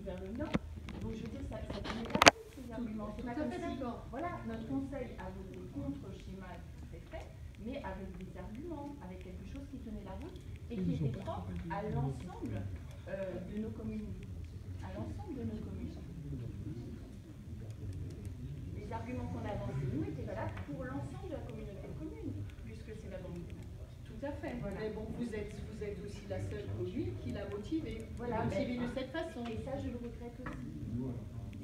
vers le nord. Donc je veux dire, ça tenait la route, ces arguments. C'est pas comme si, voilà, notre conseil a voté contre le schéma qui s'est fait, mais avec des arguments, avec quelque chose qui tenait la route et qui était propre à l'ensemble de nos communes. À l'ensemble de nos communes. Les arguments qu'on avançait, nous, étaient valables pour l'ensemble de la communauté de communes, puisque c'est la banque. Tout à fait. Voilà. Mais bon, vous êtes aussi la seule commune qui l'a motivé. Voilà, motivé de cette façon. Et ça, je le regrette aussi.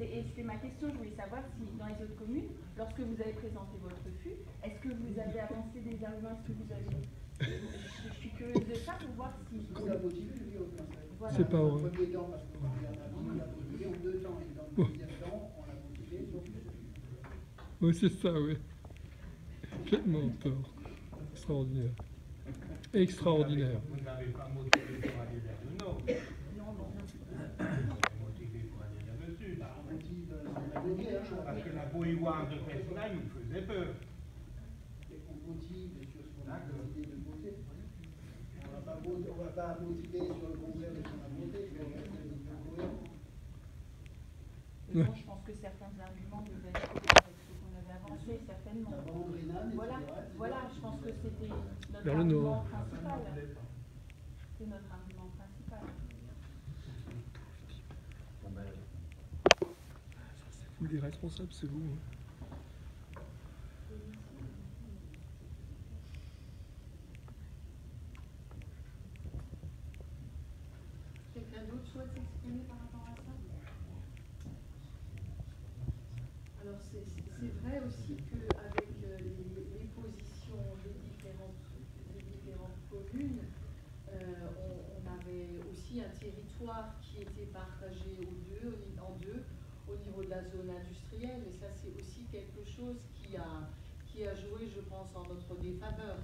Et c'était ma question, je voulais savoir si dans les autres communes, lorsque vous avez présenté votre refus, est-ce que vous avez avancé des arguments, est-ce que vous avez... Je suis curieuse de ça pour voir si... On l'a motivé, lui, au conseil. Voilà. C'est pas vrai. Dans le premier temps, parce qu'on l'a motivé en 2 temps, et dans le deuxième temps, on l'a motivé sur plus. Oui, c'est ça, oui. Complètement tort. Extraordinaire. Extraordinaire. Vous n'avez pas motivé pour aller vers le nord. Non, non. Vous avez motivé pour aller vers le sud. On motive la manière, Parce que la bohéroire de Fessenheim nous faisait peur. et on motive sur ce qu'on a décidé de voter. On va pas motiver sur le contraire de ce qu'on a voté, mais on reste un petit peu cohérent. Non, je pense que certains arguments devaient être avec ce qu'on avait avancé, certainement. La bande rénale, Voilà, etc. voilà, je pense que c'était notre Vers le argument nord. principal. C'est notre argument principal. Vous, les responsables, c'est vous. Hein. Quelqu'un d'autre souhaite s'exprimer par rapport à ça? Alors c'est vrai aussi qu'avec les positions des différentes communes, on avait aussi un territoire qui était partagé en deux au niveau de la zone industrielle, et ça c'est aussi quelque chose qui a joué, je pense, en notre défaveur.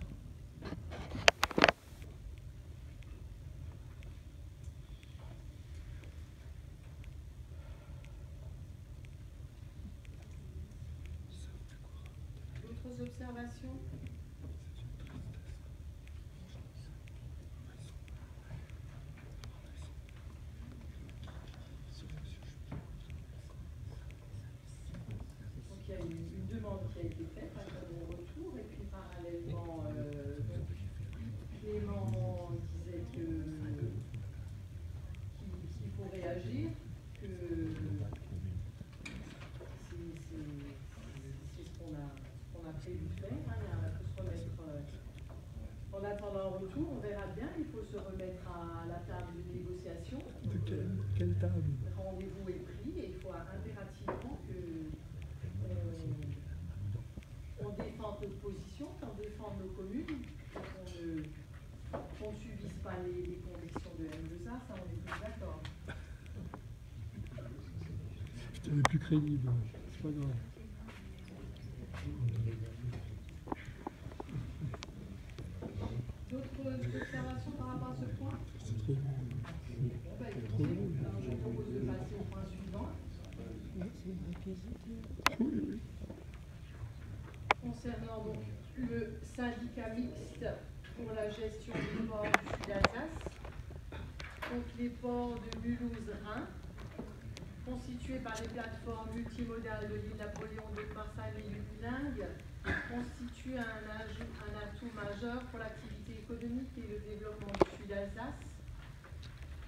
D'autres observations? Donc il y a une demande qui a été faite à mon retour, et puis parallèlement, Clément disait qu'il faut réagir, que c'est ce qu'on a prévu de faire. Hein, il faut se remettre, en attendant un retour, on verra bien, il faut se remettre à la table de négociation. De quelle table? Rendez-vous est pris, et il faut impérativement qu'on défende notre position, qu'on défende nos communes, qu'on ne subisse pas les convictions de M2A, ça on est tous d'accord. C'est le plus crédible. C'est pas grave. D'autres observations par rapport à ce point? C'est trop long. Bon, bah, écoutez, alors je propose de passer au point suivant. Concernant donc le syndicat mixte pour la gestion des ports du Sud d'Alsace, donc les ports de Mulhouse-Rhin, constitués par les plateformes multimodales de l'île Napoléon, de Marseille et du Bilingue, constituent un atout majeur pour l'activité économique et le développement du Sud d'Alsace.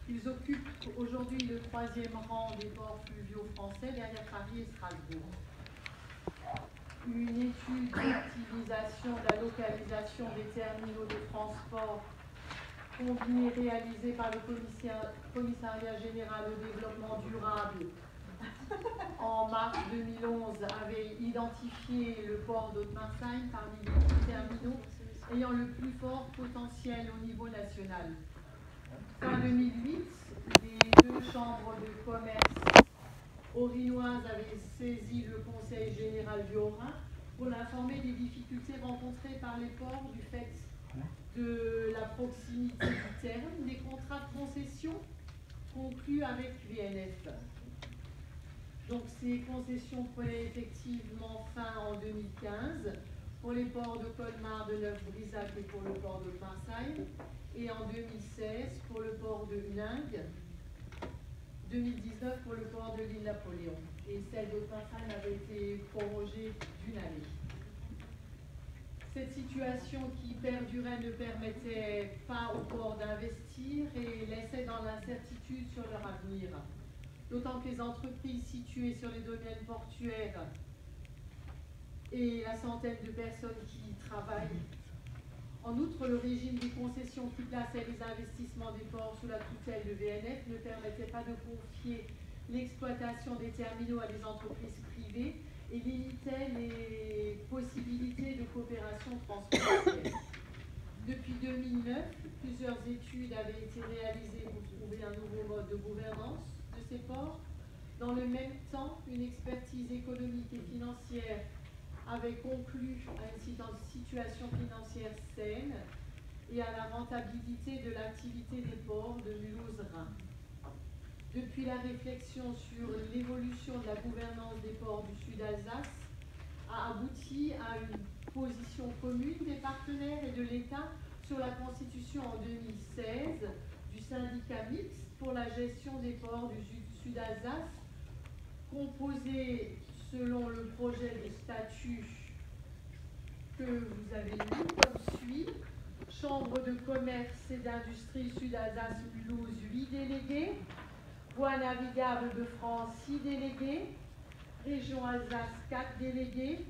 Ils occupent aujourd'hui le 3e rang des ports fluviaux français derrière Paris et Strasbourg. Une étude d'optimisation de la localisation des terminaux de transport combinée réalisée par le Commissariat général au développement durable en mars 2011 avait identifié le port d'Haute-Marseille parmi les terminaux ayant le plus fort potentiel au niveau national. Fin 2008, les 2 chambres de commerce haut-rhinoises avaient saisi le Conseil général du Haut-Rhin pour l'informer des difficultés rencontrées par les ports du fait de la proximité du terme des contrats de concession conclus avec VNF. Donc ces concessions prenaient effectivement fin en 2015 pour les ports de Colmar, de Neuf-Brisach et pour le port de Marseille, et en 2016 pour le port de Huningue. 2019 pour le port de l'île Napoléon. Et celle d'Autun-Salm avait été prorogée d'une année. Cette situation qui perdurait ne permettait pas au port d'investir et laissait dans l'incertitude sur leur avenir. D'autant que les entreprises situées sur les domaines portuaires et la centaine de personnes qui y travaillent. En outre, le régime des concessions qui plaçait les investissements des ports sous la tutelle de VNF ne permettait pas de confier l'exploitation des terminaux à des entreprises privées et limitait les possibilités de coopération transfrontalière. Depuis 2009, plusieurs études avaient été réalisées pour trouver un nouveau mode de gouvernance de ces ports. Dans le même temps, une expertise économique et financière avait conclu à une situation financière saine et à la rentabilité de l'activité des ports de Mulhouse-Rhin. Depuis la réflexion sur l'évolution de la gouvernance des ports du Sud-Alsace a abouti à une position commune des partenaires et de l'État sur la constitution en 2016 du syndicat mixte pour la gestion des ports du Sud-Alsace, composé selon le projet de statut que vous avez lu comme suit. Chambre de commerce et d'industrie Sud-Alsace-Mulhouse, 8 délégués. Voies navigables de France, 6 délégués. Région Alsace, 4 délégués.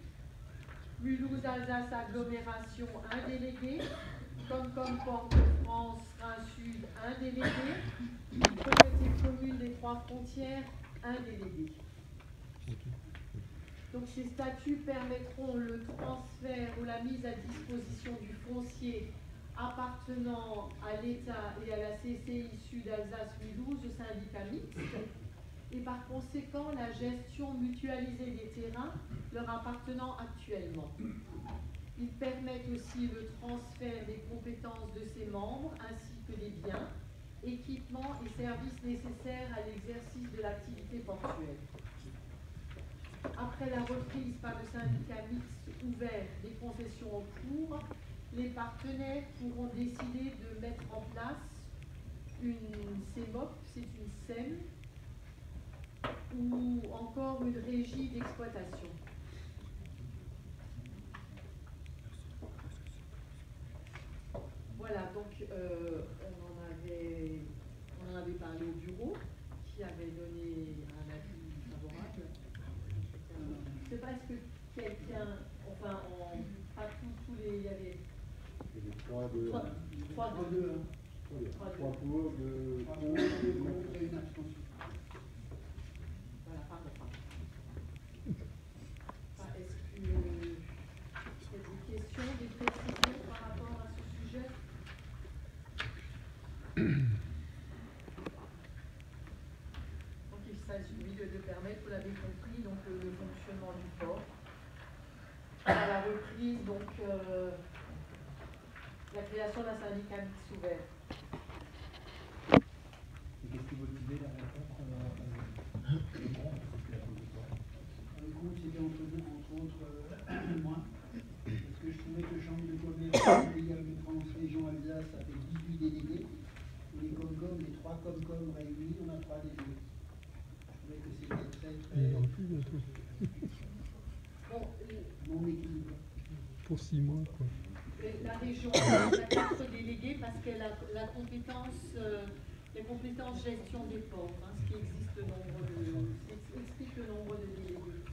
Mulhouse-Alsace agglomération, 1 délégué. Comcom Port de France, Rhin-Sud, 1 délégué. Communauté commune des 3 frontières, 1 délégué. Donc ces statuts permettront le transfert ou la mise à disposition du foncier appartenant à l'État et à la CCI Sud-Alsace-Mulhouse, le syndicat mixte, et par conséquent la gestion mutualisée des terrains leur appartenant actuellement. Ils permettent aussi le transfert des compétences de ses membres ainsi que des biens, équipements et services nécessaires à l'exercice de l'activité portuaire. Après la reprise par le syndicat mixte ouvert des concessions en cours, les partenaires pourront décider de mettre en place une CEMOP, c'est une SEM, ou encore une régie d'exploitation. Voilà, donc on en avait parlé au bureau, qui avait donné un avis favorable. Je ne sais pas, est-ce que quelqu'un, enfin, pas tous les, il y avait... Il y avait 3, 2, 3, 2, 3 pour, 2 contre et une abstention. Voilà, pardon. Est-ce qu'il y a des questions, des précisions par rapport à ce sujet? Donc il s'agit de permettre, vous l'avez compris, donc le fonctionnement du port. À la reprise, donc la création d'un syndicat mixte ouvert. Et qu'est-ce qui motivait la rencontre Le groupe, c'était entre autres moi, parce que je trouvais que Chambre de commerce navigable de France, Région Alsace avait 18 délégués, et les Comcom, les 3 Comcom réunis, on a 3 délégués. Je trouvais que c'était très Il en a plus bientôt. non équilibré. Pour 6 mois, quoi. La région a 4 délégués parce qu'elle a la compétence, les compétences gestion des ports, hein, ce qui explique le nombre de délégués.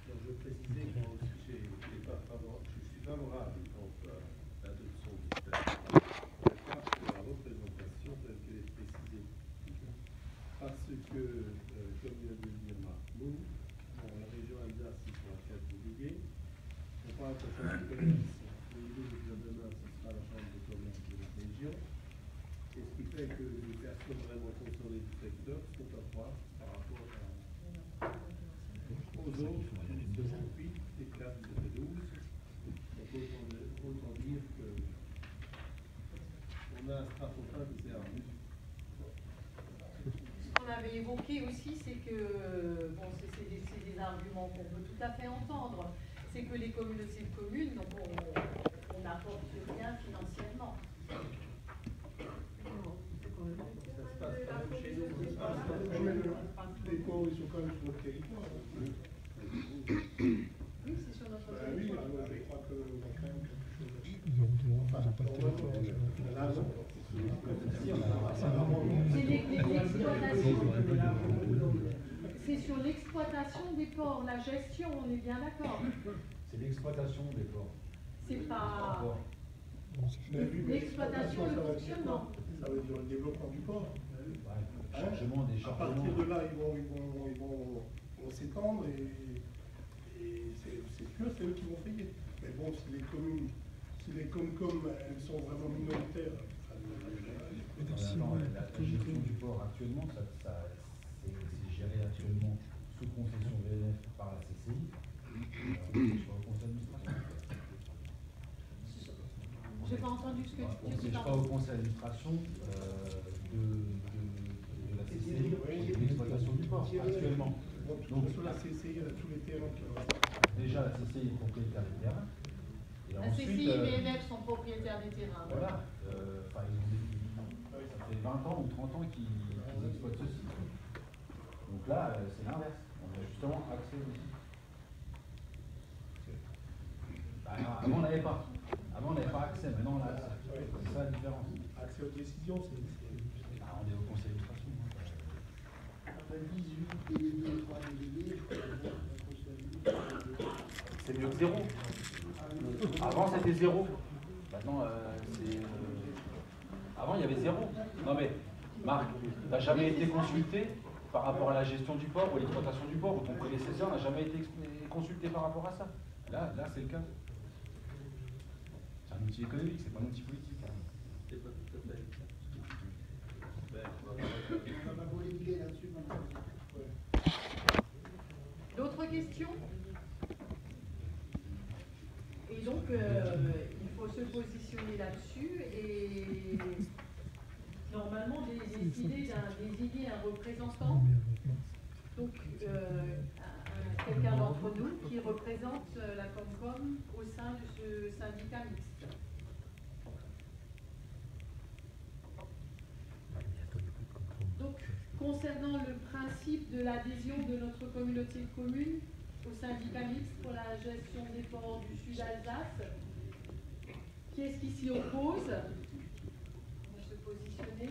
Donc je précisais que moi aussi je suis favorable donc, à l'adoption du statut de la représentation telle qu'elle est précisée. Parce que, comme vient de le dire Marc, nous, dans la région Alsace, ils sont à 4 délégués. On parle de la chambre de commerce. Au niveau du gouvernement, ce sera la chambre de commerce de la région. Et ce qui fait que les personnes vraiment concernées du secteur sont à voir par rapport aux autres de 28 et 4 de 12. Donc autant dire que on a un strapotin qui sert à rien. Ce qu'on avait évoqué aussi, c'est que, bon, c'est des arguments qu'on peut tout à fait entendre, c'est que les communautés de communes, donc on n'apporte rien financièrement. Les pauvres, ils sont quand même sur notre territoire. Oui, c'est sur notre Ben oui, territoire. alors je crois qu'on a quand même quelque chose à dire. Ils ont pas de territoire. C'est sur l'exploitation des ports, la gestion, on est bien d'accord. C'est l'exploitation des ports. C'est pas Mais oui, mais l'exploitation, le ça veut dire fonctionnement. quoi? Ça veut dire le développement du port. Ouais, chargement, À déchargement. partir de là, ils vont s'étendre et c'est sûr, c'est eux qui vont payer. Mais bon, si les communes, elles sont vraiment minoritaires, La gestion du port actuellement, c'est géré actuellement sous concession VNF par la CCI. Sur le conseil d'administration. J'ai pas entendu ce que On tu ne dis. siège pas au conseil d'administration de la CCI de l'exploitation du port actuellement. Donc sur la CCI, il y a tous les terrains qui vont. Déjà, la CCI est propriétaire des terrains. Et La CCI et BNF sont propriétaires des terrains. Voilà. Enfin, ça fait 20 ans ou 30 ans qu'ils exploitent ceci. Donc là, c'est l'inverse. On a justement accès aussi. Avant, on n'avait pas. Avant, on n'avait pas accès. Maintenant, on a accès. C'est ça la différence. Accès aux décisions, c'est. On est au conseil d'administration. Après 18 délégués, 3 délégués, je crois que C'est mieux que zéro. Avant, c'était zéro. Maintenant, c'est. Avant, il y avait zéro. Non, mais, Marc, tu n'as jamais été consulté par rapport à la gestion du port ou à l'exploitation du port, ou ton prédécesseur n'a jamais été consulté par rapport à ça. Là, c'est le cas. C'est un outil économique, c'est pas un outil politique. C'est pas tout à fait. on va polémiquer là-dessus maintenant. D'autres questions? Et donc, il faut se positionner là-dessus et normalement décider un représentant, donc quelqu'un d'entre nous qui représente la Comcom au sein de ce syndicat mixte. Donc, concernant le principe de l'adhésion de notre communauté de communes au syndicat mixte pour la gestion des ports du Sud Alsace, qui est-ce qui s'y oppose? On va se positionner.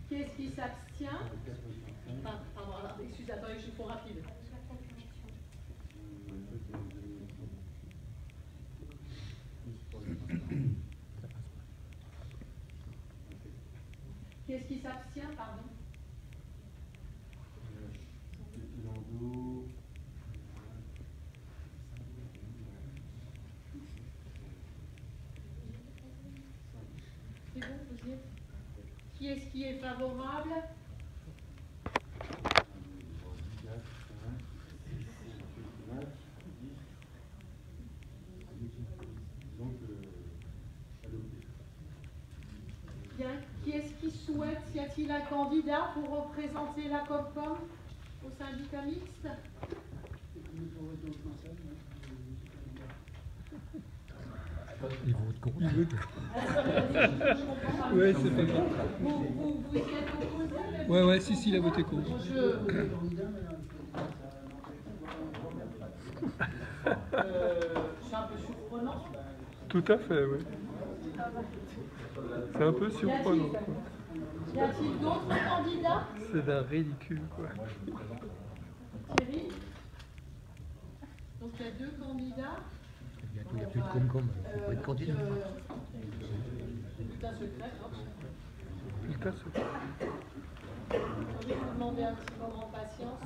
Qui est-ce qui s'abstient? Pardon, excusez, attendez, je suis trop rapide. Qui est-ce qui s'abstient, pardon? C'est bon, vous y êtes? Qui est-ce qui est favorable? Bien. Qui est-ce qui souhaite? Y a-t-il un candidat pour représenter la Comcom au syndicat mixte? Ils votent contre. Ouais, c'est fait contre. Vous y êtes opposé? Ouais, si, il a voté contre. C'est un peu surprenant. Tout à fait, oui. C'est un peu surprenant, quoi. Y a-t-il d'autres candidats? C'est d'un ridicule, quoi. Thierry? Donc il y a deux candidats. Il n'y a plus de Comcom, il faut pas être candidat. C'est tout un secret. Tout à fait. Je vais vous demander un petit moment de patience.